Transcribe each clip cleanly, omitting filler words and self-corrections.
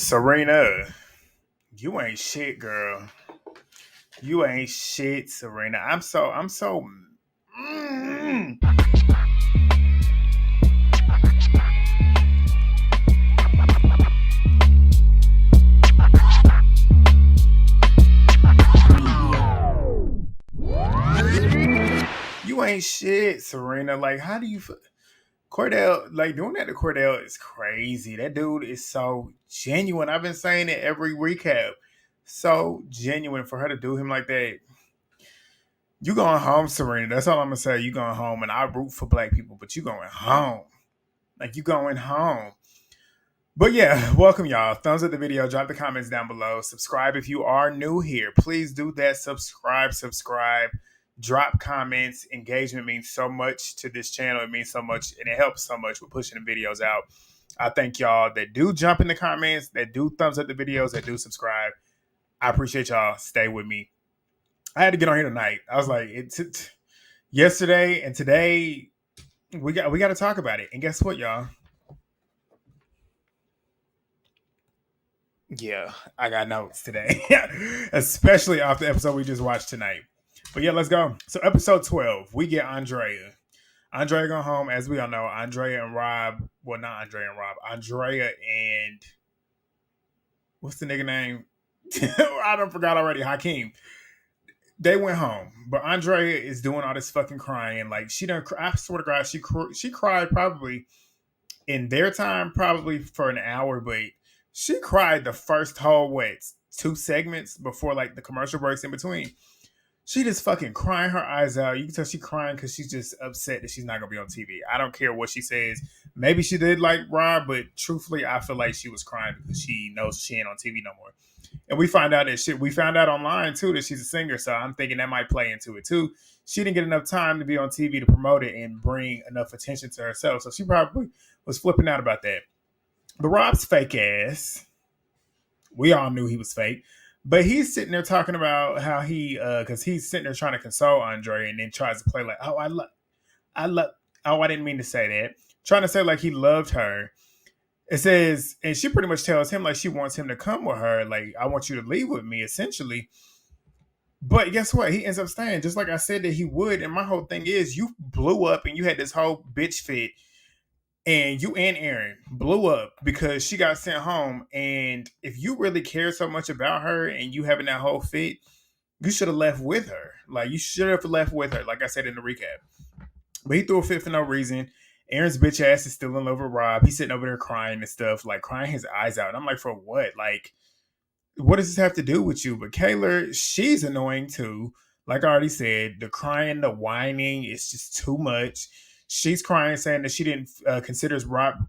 Serena, you ain't shit, girl. You ain't shit, Serena. Mm. You ain't shit, Serena. Like, how do you Kordell, like doing that to Kordell is crazy. That dude is so genuine. I've been saying it every recap. So genuine for her to do him like that. You going home, Serena. That's all I'm gonna say. You going home, and I root for black people, but you going home. Like you going home. But yeah, welcome y'all. Thumbs up the video, drop the comments down below. Subscribe if you are new here. Please do that. Subscribe. Drop comments. Engagement means so much to this channel. It means so much and it helps so much with pushing the videos out. I thank y'all that do jump in the comments, that do thumbs up the videos, that do subscribe. I appreciate y'all. Stay with me. I had to get on here tonight. I was like, it's yesterday and today we got to talk about it. And guess what, y'all? Yeah, I got notes today, especially off the episode we just watched tonight. But yeah, let's go. So episode 12, we get Andrea. Andrea going home, as we all know. Andrea and Rob, well, not Andrea and Rob. Andrea and what's the nigga name? I don't forgot already. Hakeem. They went home, but Andrea is doing all this fucking crying. Like she done. I swear to God, she cried probably in their time, probably for an hour, but she cried the first whole two segments before like the commercial breaks in between. She just fucking crying her eyes out. You can tell she crying because she's just upset that she's not gonna be on TV. I don't care what she says. Maybe she did like Rob, but truthfully, I feel like she was crying because she knows she ain't on TV no more. And we find out that shit. We found out online too that she's a singer, so I'm thinking that might play into it too. She didn't get enough time to be on TV to promote it and bring enough attention to herself, so she probably was flipping out about that. But Rob's fake ass, we all knew he was fake. But he's sitting there talking about how because he's sitting there trying to console Andre and then tries to play like, oh, I didn't mean to say that. Trying to say like he loved her. It says, and she pretty much tells him like she wants him to come with her. Like, I want you to leave with me, essentially. But guess what? He ends up staying, just like I said that he would. And my whole thing is, you blew up and you had this whole bitch fit. And you and Aaron blew up because she got sent home. And if you really care so much about her and you having that whole fit, you should have left with her. Like, you should have left with her, like I said in the recap. But he threw a fit for no reason. Aaron's bitch ass is still in love with Rob. He's sitting over there crying and stuff, like crying his eyes out. And I'm like, for what? Like, what does this have to do with you? But Kayla, she's annoying too. Like I already said, the crying, the whining is just too much. She's crying, saying that she didn't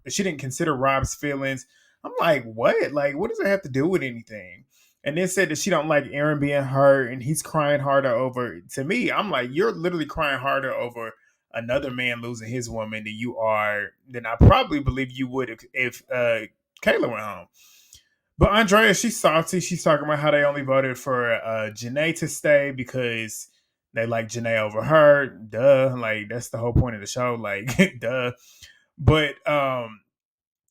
She didn't consider Rob's feelings. I'm like, what? Like, what does it have to do with anything? And then said that she don't like Aaron being hurt, and he's crying harder over. To me, I'm like, you're literally crying harder over another man losing his woman than I probably believe you would if Kayla went home. But Andrea, she's salty. She's talking about how they only voted for Janae to stay because they like Janae over her. Duh. Like, that's the whole point of the show. Like, duh. But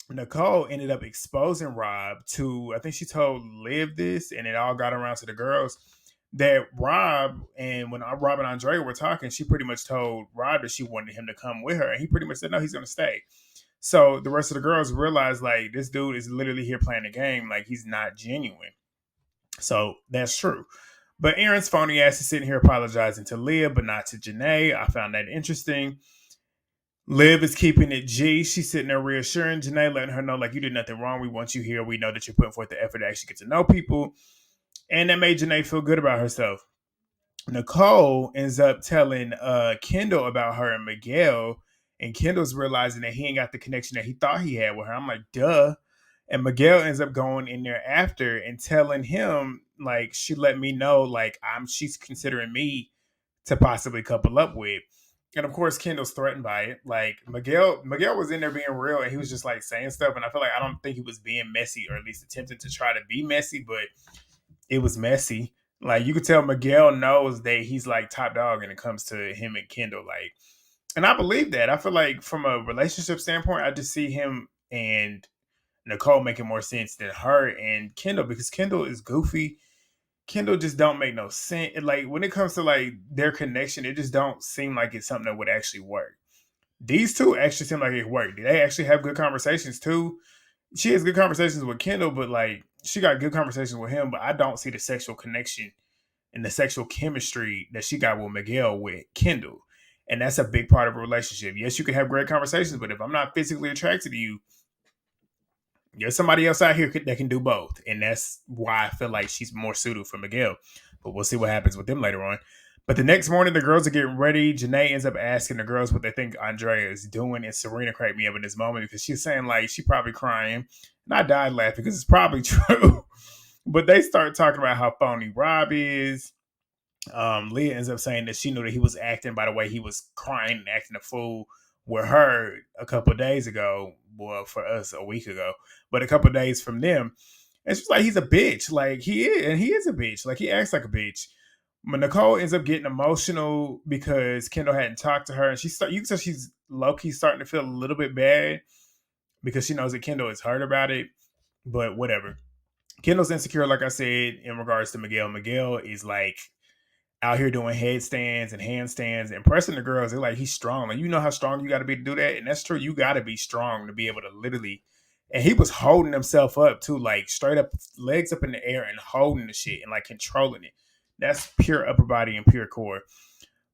Nicole ended up exposing Rob to, I think she told Liv this, and it all got around to the girls, that Rob, and when Rob and Andrea were talking, she pretty much told Rob that she wanted him to come with her. And he pretty much said, no, he's going to stay. So the rest of the girls realized, like, this dude is literally here playing a game. Like, he's not genuine. So that's true. But Aaron's phony ass is sitting here apologizing to Liv, but not to Janae. I found that interesting. Liv is keeping it G. She's sitting there reassuring Janae, letting her know, like, you did nothing wrong. We want you here. We know that you're putting forth the effort to actually get to know people. And that made Janae feel good about herself. Nicole ends up telling Kendall about her and Miguel. And Kendall's realizing that he ain't got the connection that he thought he had with her. I'm like, duh. And Miguel ends up going in there after and telling him, like, she let me know, like, she's considering me to possibly couple up with. And of course, Kendall's threatened by it. Like, Miguel was in there being real, and he was just like saying stuff. And I feel like, I don't think he was being messy, or at least attempting to try to be messy, but it was messy. Like, you could tell Miguel knows that he's like top dog when it comes to him and Kendall. Like, and I believe that. I feel like from a relationship standpoint, I just see him and Nicole making more sense than her and Kendall, because Kendall is goofy. Kendall just don't make no sense. Like when it comes to like their connection, it just don't seem like it's something that would actually work. These two actually seem like it worked. They actually have good conversations too. She has good conversations with Kendall, but like she got good conversations with him, but I don't see the sexual connection and the sexual chemistry that she got with Miguel with Kendall. And that's a big part of a relationship. Yes, you can have great conversations, but if I'm not physically attracted to you, there's somebody else out here that can do both. And that's why I feel like she's more suited for Miguel. But we'll see what happens with them later on. But the next morning, the girls are getting ready. Janae ends up asking the girls what they think Andrea is doing. And Serena cracked me up in this moment because she's saying, like, she probably crying. And I died laughing because it's probably true. But they start talking about how phony Rob is. Leah ends up saying that she knew that he was acting by the way he was crying and acting a fool with her a couple of days ago. Well, for us a week ago, but a couple of days from them. And she's like, he's a bitch. Like he is, and he is a bitch. Like he acts like a bitch. But Nicole ends up getting emotional because Kendall hadn't talked to her, and you can tell she's low key starting to feel a little bit bad because she knows that Kendall is hurt about it. But whatever. Kendall's insecure, like I said, in regards to Miguel. Miguel is like out here doing headstands and handstands, impressing the girls. They're like, he's strong. Like, you know how strong you got to be to do that? And that's true. You got to be strong to be able to literally. And he was holding himself up too, like straight up, legs up in the air and holding the shit and like controlling it. That's pure upper body and pure core.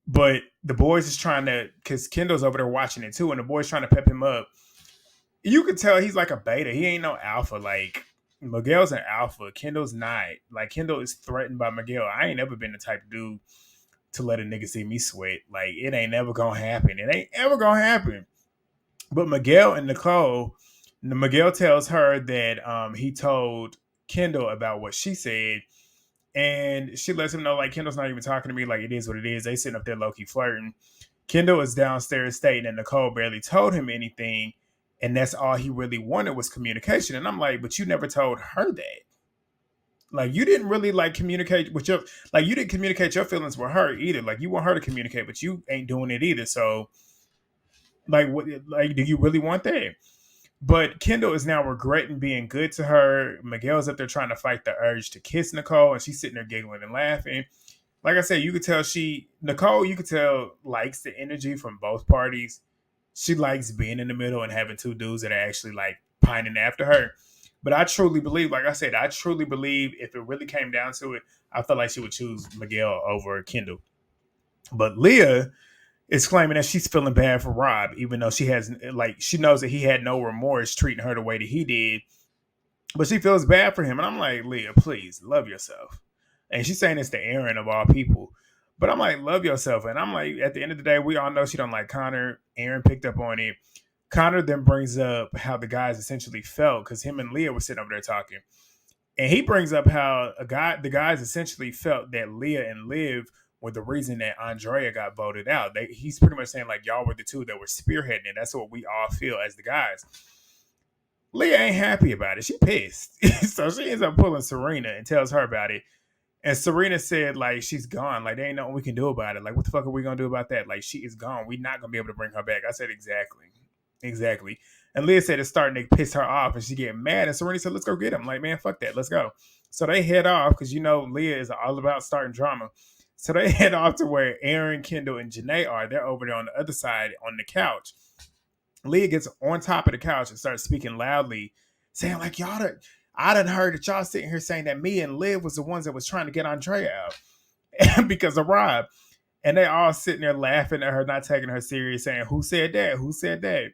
But the boys is trying to, because Kendall's over there watching it too, and the boys trying to pep him up. You could tell he's like a beta. He ain't no alpha. Like, Miguel's an alpha. Kendall's not. Like, Kendall is threatened by Miguel. I ain't never been the type of dude to let a nigga see me sweat. Like, it ain't never gonna happen. It ain't ever gonna happen. But Miguel and Nicole, Miguel tells her that he told Kendall about what she said. And she lets him know, like, Kendall's not even talking to me. Like, it is what it is. They sitting up there low-key flirting. Kendall is downstairs stating that Nicole barely told him anything. And that's all he really wanted was communication. And I'm like, but you never told her that. Like, you didn't really like communicate with your, like, you didn't communicate your feelings with her either. Like, you want her to communicate, but you ain't doing it either. So, like, what, like, do you really want that? But Kendall is now regretting being good to her. Miguel's up there trying to fight the urge to kiss Nicole, and she's sitting there giggling and laughing. Like I said, you could tell Nicole, you could tell likes the energy from both parties. She likes being in the middle and having two dudes that are actually like pining after her. But I truly believe, like I said, I truly believe if it really came down to it, I feel like she would choose Miguel over Kendall. But Leah is claiming that she's feeling bad for Rob, even though she has, like, she knows that he had no remorse treating her the way that he did, but she feels bad for him. And I'm like, Leah, please love yourself. And she's saying it's to Aaron of all people. But I'm like, love yourself. And I'm like, at the end of the day, we all know she don't like Connor. Aaron picked up on it. Connor then brings up how the guys essentially felt because him and Leah were sitting over there talking. And he brings up how the guys essentially felt that Leah and Liv were the reason that Andrea got voted out. He's pretty much saying, like, y'all were the two that were spearheading it. That's what we all feel as the guys. Leah ain't happy about it. She pissed. So she ends up pulling Serena and tells her about it. And Serena said, like, she's gone. Like, there ain't nothing we can do about it. Like, what the fuck are we going to do about that? Like, she is gone. We're not going to be able to bring her back. I said, exactly. Exactly. And Leah said it's starting to piss her off and she get mad. And Serena said, let's go get him. Like, man, fuck that. Let's go. So they head off because, you know, Leah is all about starting drama. So they head off to where Aaron, Kendall, and Janae are. They're over there on the other side on the couch. Leah gets on top of the couch and starts speaking loudly, saying, like, I done heard that y'all sitting here saying that me and Liv was the ones that was trying to get Andrea out because of Rob. And they all sitting there laughing at her, not taking her serious, saying, who said that? Who said that?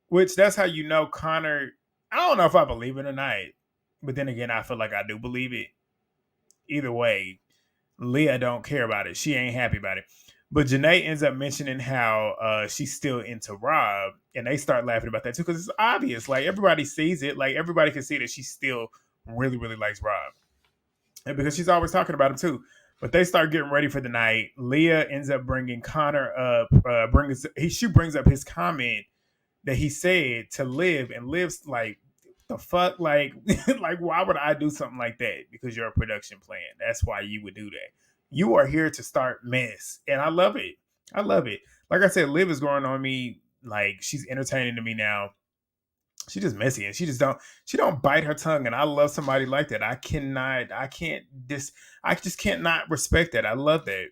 Which that's how you know Connor. I don't know if I believe it or not, but then again, I feel like I do believe it. Either way, Leah don't care about it. She ain't happy about it. But Janae ends up mentioning how she's still into Rob, and they start laughing about that too because it's obvious. Like, everybody sees it. Like, everybody can see that she still really, really likes Rob, and because she's always talking about him too. But they start getting ready for the night. Leah ends up bringing Connor up. She brings up his comment that he said to Liv, and Liv's like, the fuck, like, like, why would I do something like that? Because you're a production plan. That's why you would do that. You are here to start mess, and I love it. I love it. Like I said, Liv is growing on me. Like, she's entertaining to me now. She just messy, and she don't bite her tongue. And I love somebody like that. I just can't not respect that. I love that.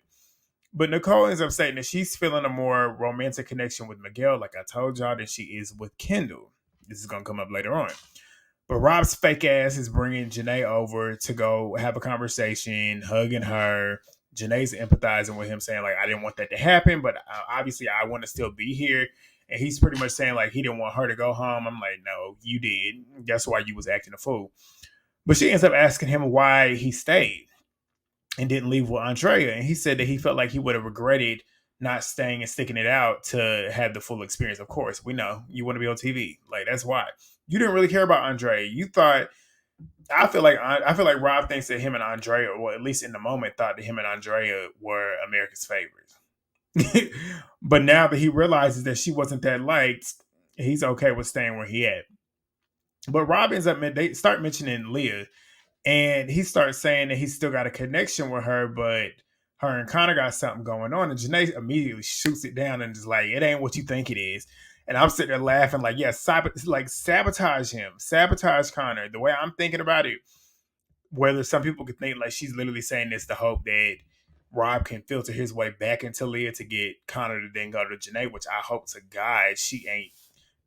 But Nicole ends up saying that she's feeling a more romantic connection with Miguel, like I told y'all, than she is with Kendall. This is gonna come up later on. But Rob's fake ass is bringing Janae over to go have a conversation, hugging her. Janae's empathizing with him, saying like, "I didn't want that to happen, but obviously I want to still be here." And he's pretty much saying like he didn't want her to go home. I'm like, "No, you did. That's why you was acting a fool." But she ends up asking him why he stayed and didn't leave with Andrea. And he said that he felt like he would have regretted not staying and sticking it out to have the full experience. Of course, we know you want to be on TV. Like, that's why. You didn't really care about Andrea. You thought, I feel like Rob thinks that him and Andrea, or at least in the moment, thought that him and Andrea were America's favorites. But now that he realizes that she wasn't that liked, he's okay with staying where he at. But Rob ends up, they start mentioning Leah, and he starts saying that he's still got a connection with her, but her and Connor got something going on. And Janae immediately shoots it down and is like, "It ain't what you think it is." And I'm sitting there laughing, like, yeah, sabotage him, sabotage Connor. The way I'm thinking about it, whether some people could think like she's literally saying this to hope that Rob can filter his way back into Leah to get Connor to then go to Janae, which I hope to God she ain't.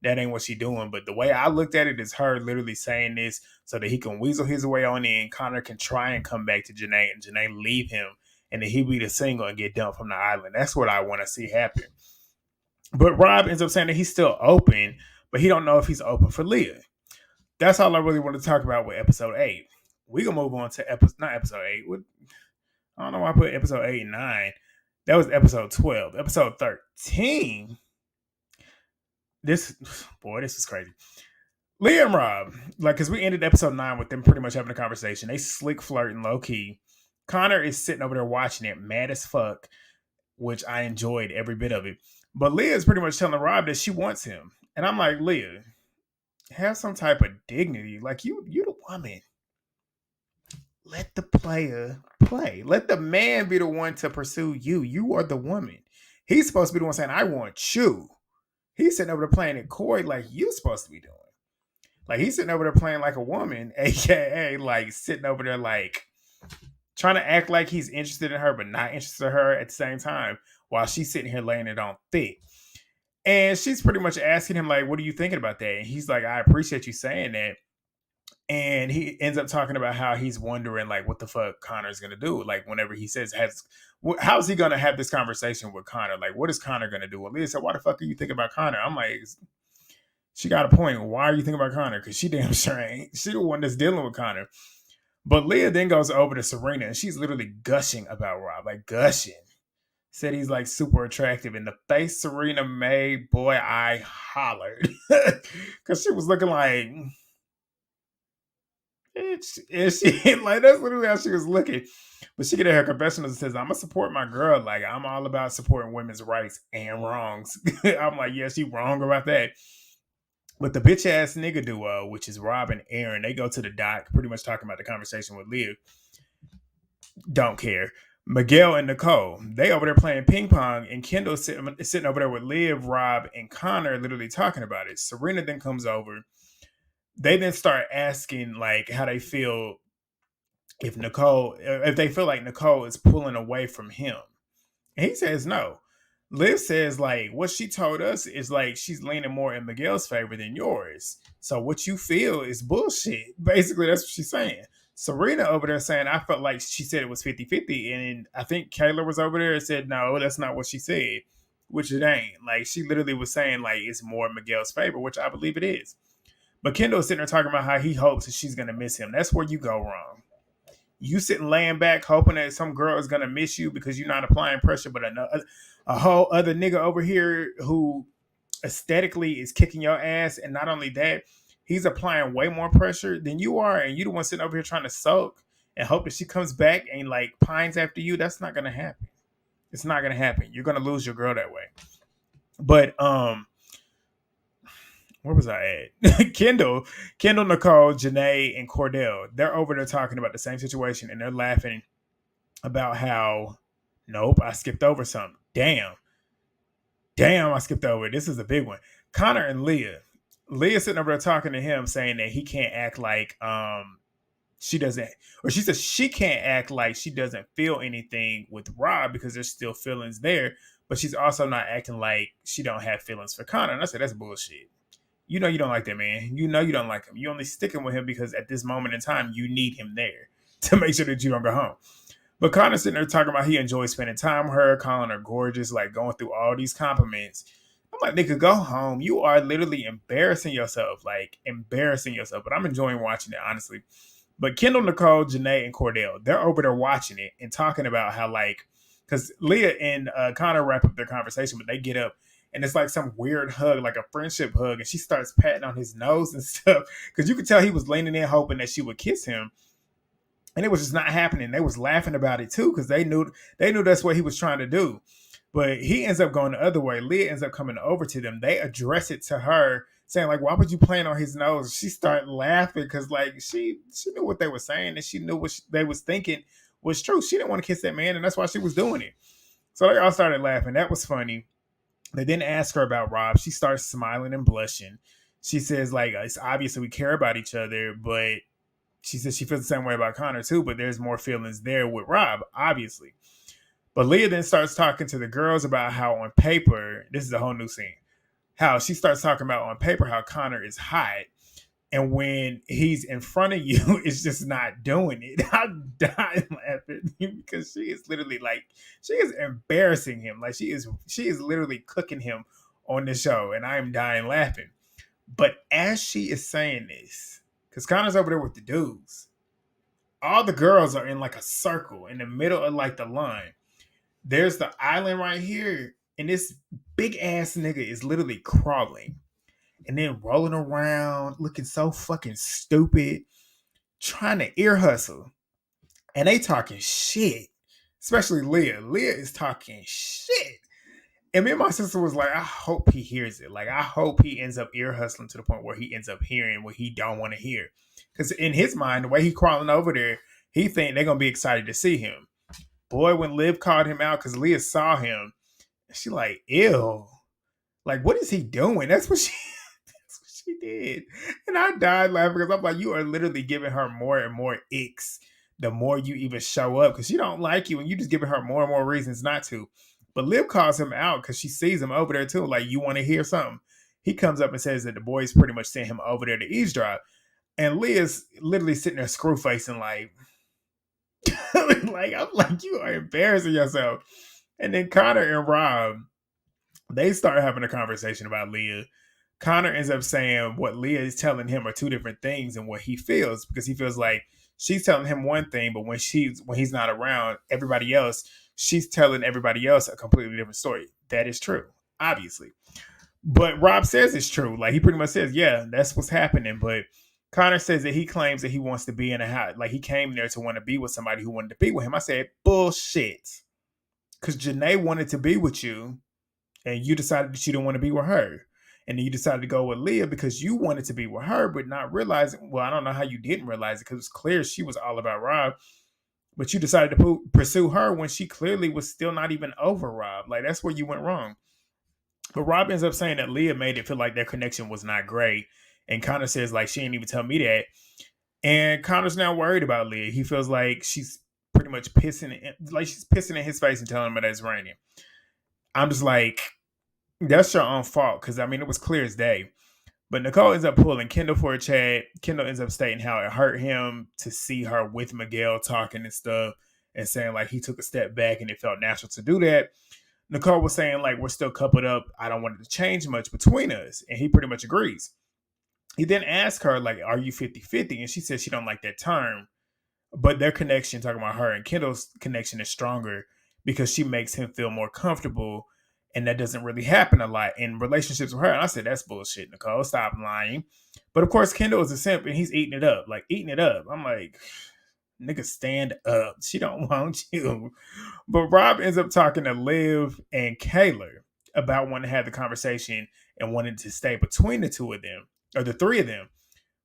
That ain't what she doing. But the way I looked at it is her literally saying this so that he can weasel his way on in. Connor can try and come back to Janae, and Janae leave him, and then he be the single and get dumped from the island. That's what I want to see happen. But Rob ends up saying that he's still open, but he don't know if he's open for Leah. That's all I really want to talk about with episode 8. We gonna move on to not episode 8. I don't know why I put episode 8 and 9. That was episode 12. Episode 13. This is crazy. Leah and Rob, like, because we ended episode 9 with them pretty much having a conversation. They slick flirting low key. Connor is sitting over there watching it, mad as fuck, which I enjoyed every bit of it. But Leah is pretty much telling Rob that she wants him. And I'm like, Leah, have some type of dignity. Like, you the woman. Let the player play. Let the man be the one to pursue you. You are the woman. He's supposed to be the one saying, "I want you." He's sitting over there playing it coy like you supposed to be doing. Like, he's sitting over there playing like a woman, aka like sitting over there like trying to act like he's interested in her, but not interested in her at the same time, while she's sitting here laying it on thick. And she's pretty much asking him, like, "What are you thinking about that?" And he's like, "I appreciate you saying that." And he ends up talking about how he's wondering, like, what the fuck Connor's gonna do. Like, whenever he says, how's he gonna have this conversation with Connor? Like, what is Connor gonna do? Well, Leah said, "Why the fuck are you thinking about Connor?" I'm like, she got a point. Why are you thinking about Connor? Because she damn sure ain't. She the one that's dealing with Connor. But Leah then goes over to Serena, and she's literally gushing about Rob, like gushing. Said he's like super attractive. And the face Serena made, boy, I hollered. Because she was looking like, is she like, that's literally how she was looking. But she get in her confessionals and says, "I'm gonna support my girl. Like, I'm all about supporting women's rights and wrongs." I'm like, yeah, she wrong about that. But the bitch ass nigga duo, which is Rob and Aaron, they go to the dock, pretty much talking about the conversation with Leah. Don't care. Miguel and Nicole, they over there playing ping pong, and Kendall sitting over there with Liv, Rob, and Connor, literally talking about it. Serena then comes over. They then start asking like how they feel if they feel like Nicole is pulling away from him. And he says no. Liv says like what she told us is like she's leaning more in Miguel's favor than yours. So what you feel is bullshit. Basically, that's what she's saying. Serena over there saying, I felt like she said it was 50-50. And I think Kayla was over there and said, no, that's not what she said, which it ain't. Like, she literally was saying, like, it's more Miguel's favor, which I believe it is. But Kendall's sitting there talking about how he hopes that she's going to miss him. That's where you go wrong. You sitting laying back hoping that some girl is going to miss you because you're not applying pressure, but a whole other nigga over here who aesthetically is kicking your ass. And not only that, he's applying way more pressure than you are, and you the one sitting over here trying to soak and hope that she comes back and like pines after you. That's not gonna happen. It's not gonna happen. You're gonna lose your girl that way. But where was I at? Kendall, Nicole, Janae, and Kordell, they're over there talking about the same situation, and they're laughing about how, nope, I skipped over something. Damn, I skipped over it. This is a big one. Connor and Leah. Leah sitting over there talking to him, saying that he can't act like she doesn't, or she says she can't act like she doesn't feel anything with Rob because there's still feelings there, but she's also not acting like she don't have feelings for Connor. And I said that's bullshit. You know you don't like that man. You know you don't like him. You only sticking with him because at this moment in time you need him there to make sure that you don't go home. But Connor's sitting there talking about he enjoys spending time with her, calling her gorgeous, like going through all these compliments. I'm like, nigga, go home. You are literally embarrassing yourself, like embarrassing yourself. But I'm enjoying watching it, honestly. But Kendall, Nicole, Janae, and Kordell, they're over there watching it and talking about how, like, because Leah and Connor wrap up their conversation, but they get up and it's like some weird hug, like a friendship hug, and she starts patting on his nose and stuff because you could tell he was leaning in hoping that she would kiss him, and it was just not happening. They was laughing about it too because they knew that's what he was trying to do. But he ends up going the other way. Leah ends up coming over to them. They address it to her, saying like, "Why would you play on his nose?" She started laughing because like she knew what they were saying and she knew what they was thinking was true. She didn't want to kiss that man, and that's why she was doing it. So they all started laughing. That was funny. They didn't ask her about Rob. She starts smiling and blushing. She says like, "It's obvious that we care about each other," but she says she feels the same way about Connor too. But there's more feelings there with Rob, obviously. But Leah then starts talking to the girls about how on paper, this is a whole new scene, how she starts talking about on paper how Connor is hot. And when he's in front of you, it's just not doing it. I'm dying laughing because she is literally like, she is embarrassing him. Like she is literally cooking him on the show. And I am dying laughing. But as she is saying this, because Connor's over there with the dudes, all the girls are in like a circle in the middle of like the line. There's the island right here, and this big ass nigga is literally crawling and then rolling around, looking so fucking stupid, trying to ear hustle. And they talking shit. Especially Leah. Leah is talking shit. And me and my sister was like, I hope he hears it. Like, I hope he ends up ear hustling to the point where he ends up hearing what he don't want to hear. Because in his mind, the way he crawling over there, he think they're going to be excited to see him. Boy, when Liv called him out because Leah saw him, she like, ew. Like, what is he doing? That's what she did. And I died laughing because I'm like, you are literally giving her more and more icks the more you even show up because she don't like you and you just giving her more and more reasons not to. But Liv calls him out because she sees him over there too. Like, you want to hear something? He comes up and says that the boys pretty much sent him over there to eavesdrop. And Leah's literally sitting there screw facing like, like, I'm like, you are embarrassing yourself. And then Connor and Rob, they start having a conversation about Leah. Connor ends up saying what Leah is telling him are two different things and what he feels because he feels like she's telling him one thing, but when he's not around everybody else, she's telling everybody else a completely different story. That is true, obviously. But Rob says it's true. Like he pretty much says, yeah, that's what's happening. But Connor says that he claims that he wants to be in a house. Like he came there to want to be with somebody who wanted to be with him. I said, bullshit. Because Janae wanted to be with you and you decided that you didn't want to be with her. And then you decided to go with Leah because you wanted to be with her, but not realizing, well, I don't know how you didn't realize it because it's clear she was all about Rob. But you decided to pursue her when she clearly was still not even over Rob. Like that's where you went wrong. But Rob ends up saying that Leah made it feel like their connection was not great. And Connor says, like, she didn't even tell me that. And Connor's now worried about Leah. He feels like she's pretty much she's pissing in his face and telling him that it's raining. I'm just like, that's your own fault. Because, I mean, it was clear as day. But Nicole ends up pulling Kendall for a chat. Kendall ends up stating how it hurt him to see her with Miguel talking and stuff and saying, like, he took a step back and it felt natural to do that. Nicole was saying, like, we're still coupled up. I don't want it to change much between us. And he pretty much agrees. He then asked her, like, are you 50-50? And she said she don't like that term. But their connection, talking about her and Kendall's connection, is stronger because she makes him feel more comfortable. And that doesn't really happen a lot in relationships with her. And I said, that's bullshit, Nicole. Stop lying. But of course, Kendall is a simp and he's eating it up. Like, eating it up. I'm like, nigga, stand up. She don't want you. But Rob ends up talking to Liv and Kayla about wanting to have the conversation and wanting to stay between the two of them, or the three of them.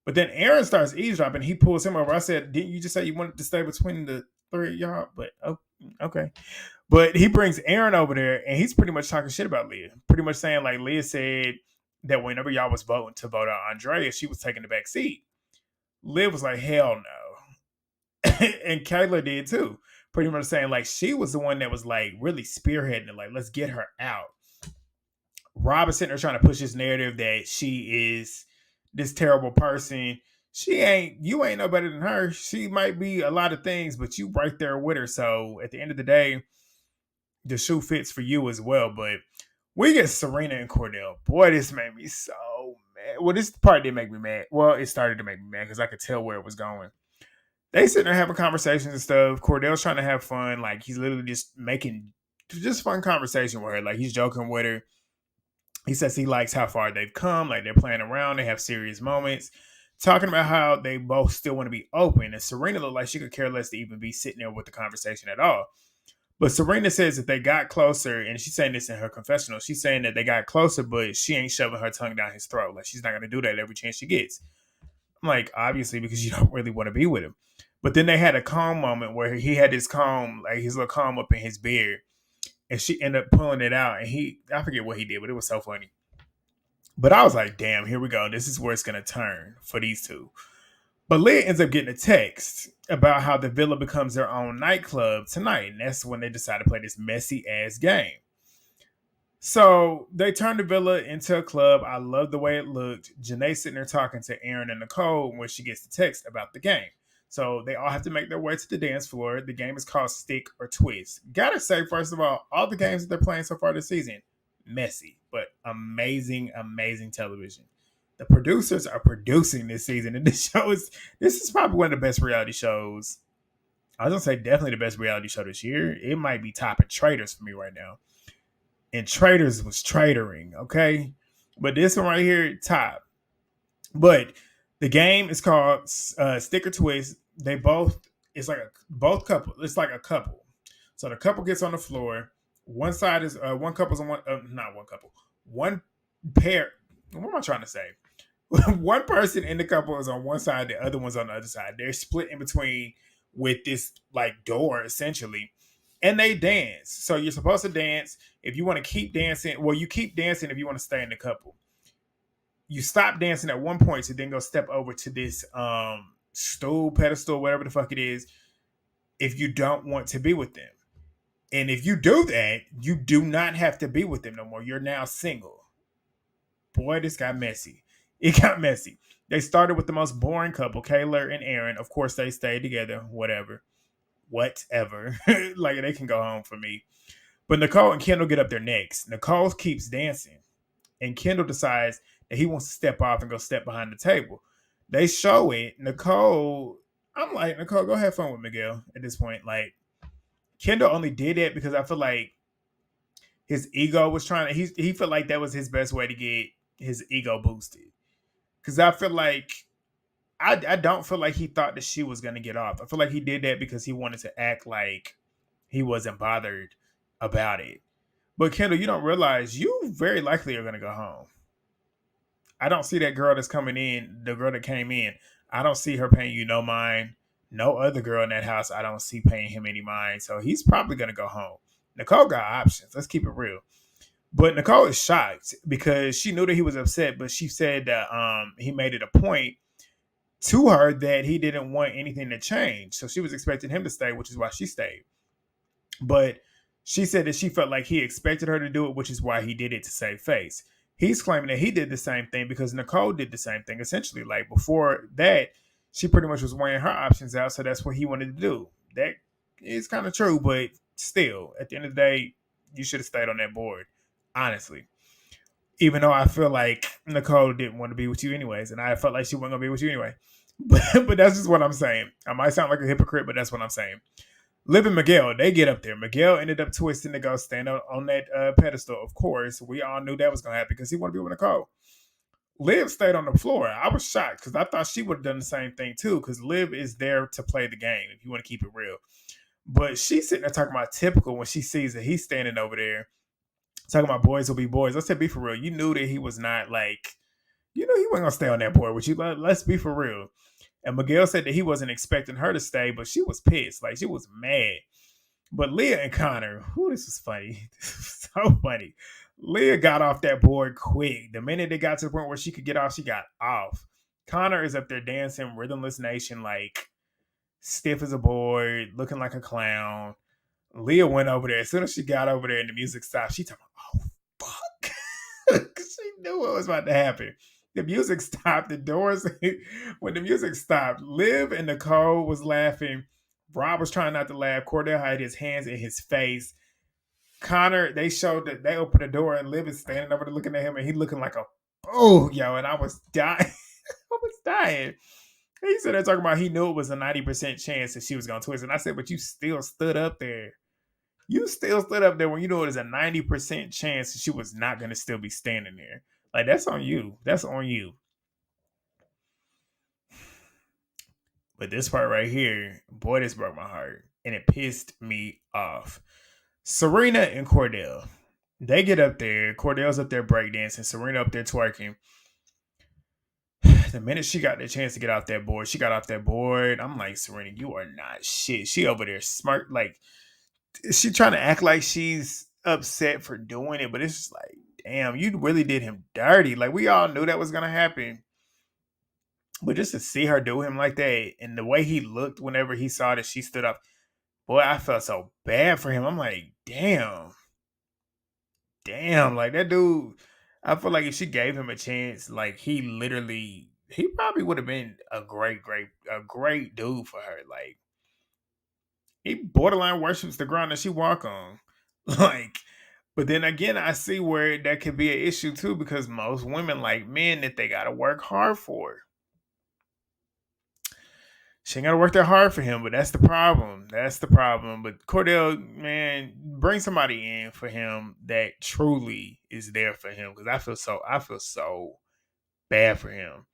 But then Aaron starts eavesdropping. He pulls him over. I said, didn't you just say you wanted to stay between the three of y'all? But oh, okay. But he brings Aaron over there and he's pretty much talking shit about Leah. Pretty much saying like Leah said that whenever y'all was voting to vote out Andrea, she was taking the back seat. Liv was like, hell no. And Kayla did too. Pretty much saying like she was the one that was like really spearheading it, like, let's get her out. Rob is sitting there trying to push this narrative that she is this terrible person. You ain't no better than her. She might be a lot of things, but you right there with her. So at the end of the day, the shoe fits for you as well. But we get Serena and Kordell. Boy, this made me so mad. Well, this part did make me mad. Well, it started to make me mad because I could tell where it was going. They sitting there having conversations and stuff. Cordell's trying to have fun. Like, he's literally just making just fun conversation with her. Like, he's joking with her. He says he likes how far they've come. Like, they're playing around. They have serious moments. Talking about how they both still want to be open. And Serena looked like she could care less to even be sitting there with the conversation at all. But Serena says that they got closer, and she's saying this in her confessional. She's saying that they got closer, but she ain't shoving her tongue down his throat. Like, she's not going to do that every chance she gets. I'm like, obviously, because you don't really want to be with him. But then they had a calm moment where he had his comb, like his little comb up in his beard, and she ended up pulling it out. And I forget what he did, but it was so funny. But I was like, damn, here we go. This is where it's going to turn for these two. But Leah ends up getting a text about how the villa becomes their own nightclub tonight. And that's when they decide to play this messy ass game. So they turned the villa into a club. I love the way it looked. Janae sitting there talking to Aaron and Nicole when she gets the text about the game. So they all have to make their way to the dance floor. The game is called Stick or Twist. Gotta say, first of all the games that they're playing so far this season, messy, but amazing, amazing television. The producers are producing this season, and this is probably one of the best reality shows. I was gonna say definitely the best reality show this year. It might be topping Traitors for me right now. And Traitors was traitoring, okay? But this one right here, top. But the game is called Stick or Twist. It's like both couple. It's like a couple. So the couple gets on the floor. One side is one couple's on one, not one couple. One pair. What am I trying to say? One person in the couple is on one side, the other one's on the other side. They're split in between with this like door essentially, and they dance. So you're supposed to dance. If you want to keep dancing, well, you keep dancing if you want to stay in the couple. You stop dancing at one point to then go step over to this stool, pedestal, whatever the fuck it is, if you don't want to be with them. And if you do that, you do not have to be with them no more. You're now single. Boy, this got messy. It got messy. They started with the most boring couple, Kayla and Aaron. Of course, they stayed together, whatever. Like, they can go home for me. But Nicole and Kendall get up there next. Nicole keeps dancing. And Kendall decides that he wants to step off and go step behind the table. They show it. I'm like, Nicole, go have fun with Miguel at this point. Like, Kendall only did it because I feel like his ego was he felt like that was his best way to get his ego boosted. Because I feel like, I don't feel like he thought that she was going to get off. I feel like he did that because he wanted to act like he wasn't bothered about it. But Kendall, you don't realize you very likely are going to go home. I don't see that girl that's coming in, the girl that came in. I don't see her paying you no mind. No other girl in that house, I don't see paying him any mind. So he's probably going to go home. Nicole got options. Let's keep it real. But Nicole is shocked because she knew that he was upset, but she said that he made it a point to her that he didn't want anything to change. So she was expecting him to stay, which is why she stayed. But she said that she felt like he expected her to do it, which is why he did it to save face. He's claiming that he did the same thing because Nicole did the same thing. Essentially, like before that, she pretty much was weighing her options out. So that's what he wanted to do. That is kind of true, but still, at the end of the day, you should have stayed on that board. Honestly. Even though I feel like Nicole didn't want to be with you anyways, and I felt like she wasn't going to be with you anyway. But that's just what I'm saying. I might sound like a hypocrite, but that's what I'm saying. Liv and Miguel, they get up there. Miguel ended up twisting to go stand on that pedestal. Of course, we all knew that was going to happen because he wanted to be with Nicole. Liv stayed on the floor. I was shocked because I thought she would have done the same thing too because Liv is there to play the game if you want to keep it real. But she's sitting there talking about typical when she sees that he's standing over there talking about boys will be boys. I said, be for real. You knew that he was not like, you know, he wasn't going to stay on that board with you. Let's be for real. And Miguel said that he wasn't expecting her to stay, but she was pissed. Like, she was mad. But Leah and Connor, this was funny. This was so funny. Leah got off that board quick. The minute they got to the point where she could get off, she got off. Connor is up there dancing Rhythmless Nation like stiff as a board, looking like a clown. Leah went over there. As soon as she got over there and the music stopped, she talking, oh, fuck. She knew what was about to happen. The music stopped. The doors, when the music stopped, Liv and Nicole was laughing. Rob was trying not to laugh. Kordell had his hands in his face. Connor, they showed that they opened the door and Liv is standing over there looking at him and he looking like a oh, yo, and I was dying. I was dying. He said they're talking about he knew it was a 90% chance that she was gonna twist. And I said, but you still stood up there. You still stood up there when you know it is a 90% chance that she was not gonna still be standing there. Like that's on you. That's on you. But this part right here, boy, this broke my heart. And it pissed me off. Serena and Kordell. They get up there. Cordell's up there breakdancing. Serena up there twerking. The minute she got the chance to get off that board, she got off that board. I'm like, Serena, you are not shit. She over there smart. Like, she trying to act like she's upset for doing it, but it's just like, damn, you really did him dirty. Like, we all knew that was going to happen. But just to see her do him like that and the way he looked whenever he saw that she stood up, boy, I felt so bad for him. I'm like, damn. Like that dude, I feel like if she gave him a chance, like he probably would have been a great dude for her. Like he borderline worships the ground that she walk on. Like, but then again, I see where that could be an issue too, because most women like men that they gotta work hard for. She ain't gotta work that hard for him, but that's the problem. That's the problem. But Kordell, man, bring somebody in for him that truly is there for him. Because I feel so bad for him.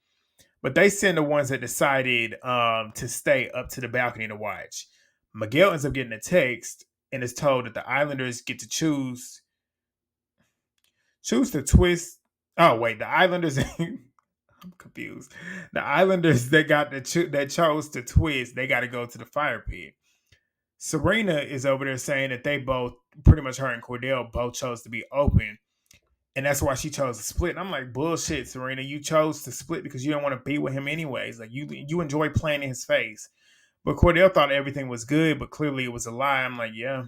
But they send the ones that decided to stay up to the balcony to watch. Miguel ends up getting a text and is told that the Islanders get to choose to twist. Oh wait, the Islanders. I'm confused. The Islanders that chose to twist, they got to go to the fire pit. Serena is over there saying that they both, pretty much her and Kordell, both chose to be open, and that's why she chose to split. And I'm like, bullshit, Serena. You chose to split because you don't want to be with him anyways. Like you enjoy playing in his face. But Kordell thought everything was good, but clearly it was a lie. I'm like, yeah.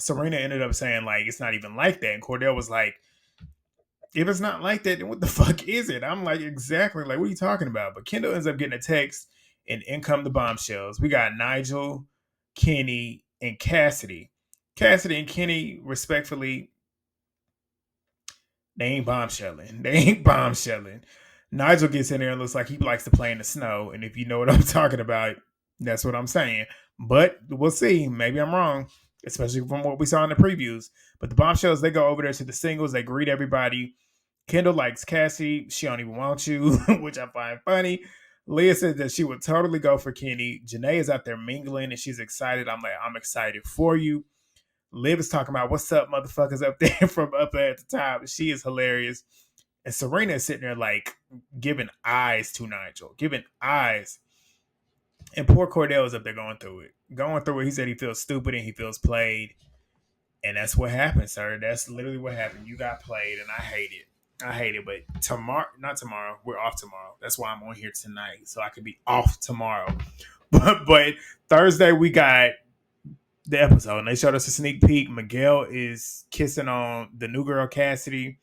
Serena ended up saying like it's not even like that, and Kordell was like, if it's not like that, then what the fuck is it? I'm like, exactly. Like, what are you talking about? But Kendall ends up getting a text, and in come the bombshells. We got Nigel, Kenny, and Cassidy. Cassidy and Kenny, respectfully, they ain't bombshelling. Nigel gets in there and looks like he likes to play in the snow. And if you know what I'm talking about, that's what I'm saying. But we'll see. Maybe I'm wrong, especially from what we saw in the previews. But the bombshells, they go over there to the singles. They greet everybody. Kendall likes Cassie. She don't even want you, which I find funny. Leah said that she would totally go for Kenny. Janae is out there mingling and she's excited. I'm like, I'm excited for you. Liv is talking about what's up, motherfuckers, up there from up there at the top. She is hilarious. And Serena is sitting there like giving eyes to Nigel, giving eyes. And poor Kordell is up there going through it. He said he feels stupid and he feels played. And that's what happened, sir. That's literally what happened. You got played and I hate it. But not tomorrow. We're off tomorrow. That's why I'm on here tonight, so I could be off tomorrow. But Thursday we got the episode, and they showed us a sneak peek. Miguel is kissing on the new girl Cassidy.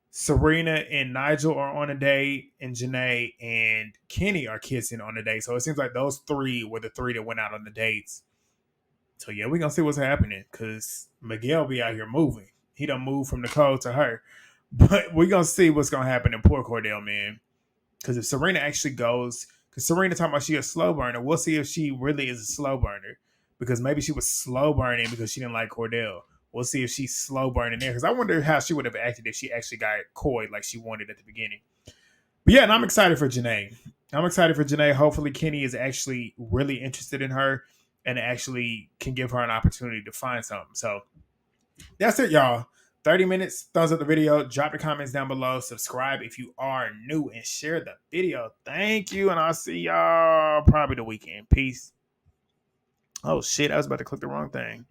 Serena and Nigel are on a date, and Janae and Kenny are kissing on a date. So it seems like those three were the three that went out on the dates. So yeah, we're gonna see what's happening because Miguel be out here moving. He done moved from Nicole to her. But we're going to see what's going to happen in poor Kordell, man. Because if Serena actually goes, because Serena talking about she a slow burner, we'll see if she really is a slow burner. Because maybe she was slow burning because she didn't like Kordell. We'll see if she's slow burning there. Because I wonder how she would have acted if she actually got coy like she wanted at the beginning. But yeah, and I'm excited for Janae. Hopefully Kenny is actually really interested in her and actually can give her an opportunity to find something. So that's it, y'all. 30 minutes. Thumbs up the video. Drop the comments down below. Subscribe if you are new and share the video. Thank you. And I'll see y'all probably the weekend. Peace. Oh, shit. I was about to click the wrong thing.